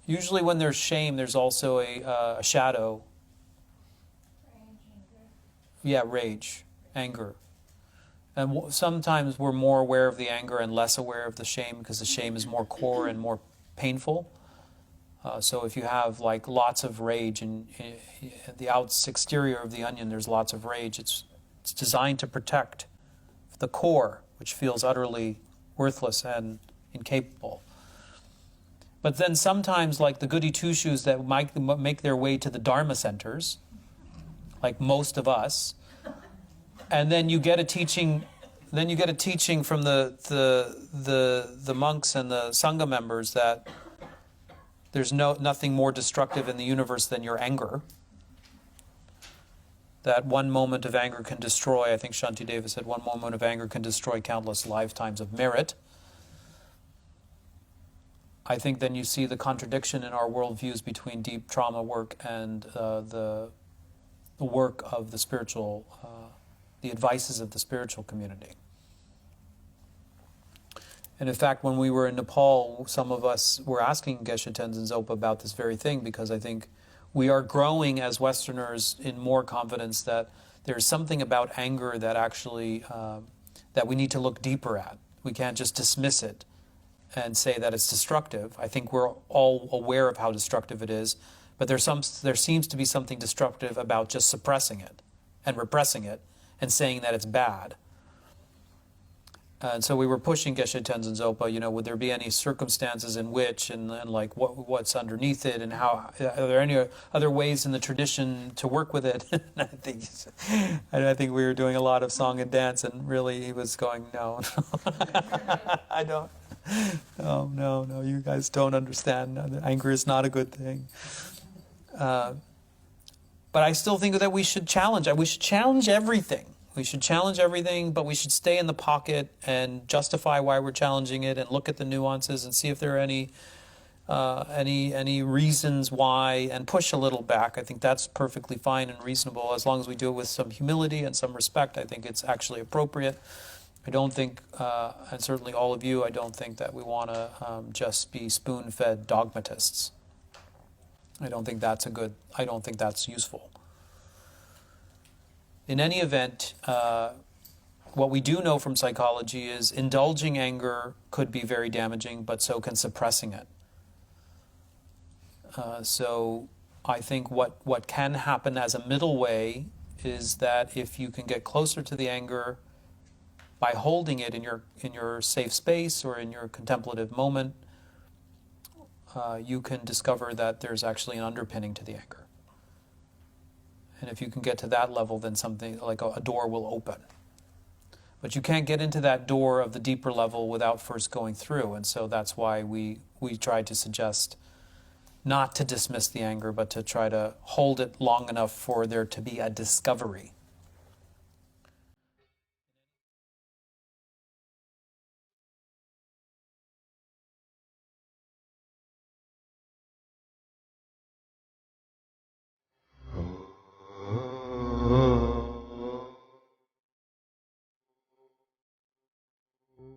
Usually when there's shame, there's also a shadow. Yeah, rage, anger. And sometimes we're more aware of the anger and less aware of the shame because the shame is more core and more painful. So if you have like lots of rage and the exterior of the onion, there's lots of rage. It's designed to protect the core, which feels utterly worthless and incapable. But then sometimes, like the goody two-shoes that might make their way to the Dharma centers, like most of us, and then you get a teaching. Then you get a teaching from the monks and the Sangha members that there's nothing more destructive in the universe than your anger. That one moment of anger can destroy, I think Shantideva said, one moment of anger can destroy countless lifetimes of merit. I think then you see the contradiction in our worldviews between deep trauma work and the work of the spiritual, the advices of the spiritual community. And in fact, when we were in Nepal, some of us were asking Geshe Tenzin Zopa about this very thing, because I think we are growing as Westerners in more confidence that there's something about anger that actually, that we need to look deeper at. We can't just dismiss it and say that it's destructive. I think we're all aware of how destructive it is, but there seems to be something destructive about just suppressing it and repressing it and saying that it's bad. And so we were pushing Geshe Tenzin Zopa, would there be any circumstances in which, and like what's underneath it, and how, are there any other ways in the tradition to work with it? And I think we were doing a lot of song and dance, and really he was going, no, I don't. No, you guys don't understand. Anger is not a good thing. But I still think that we should challenge. We should challenge everything. We should challenge everything, but we should stay in the pocket and justify why we're challenging it, and look at the nuances and see if there are any reasons why, and push a little back. I think that's perfectly fine and reasonable as long as we do it with some humility and some respect. I think it's actually appropriate. I don't think, and certainly all of you, I don't think that we want to just be spoon-fed dogmatists. I don't think that's useful. In any event, what we do know from psychology is indulging anger could be very damaging, but so can suppressing it. So I think what can happen as a middle way is that if you can get closer to the anger by holding it in your safe space or in your contemplative moment, you can discover that there's actually an underpinning to the anger. And if you can get to that level, then something like a door will open. But you can't get into that door of the deeper level without first going through. And so that's why we try to suggest not to dismiss the anger, but to try to hold it long enough for there to be a discovery.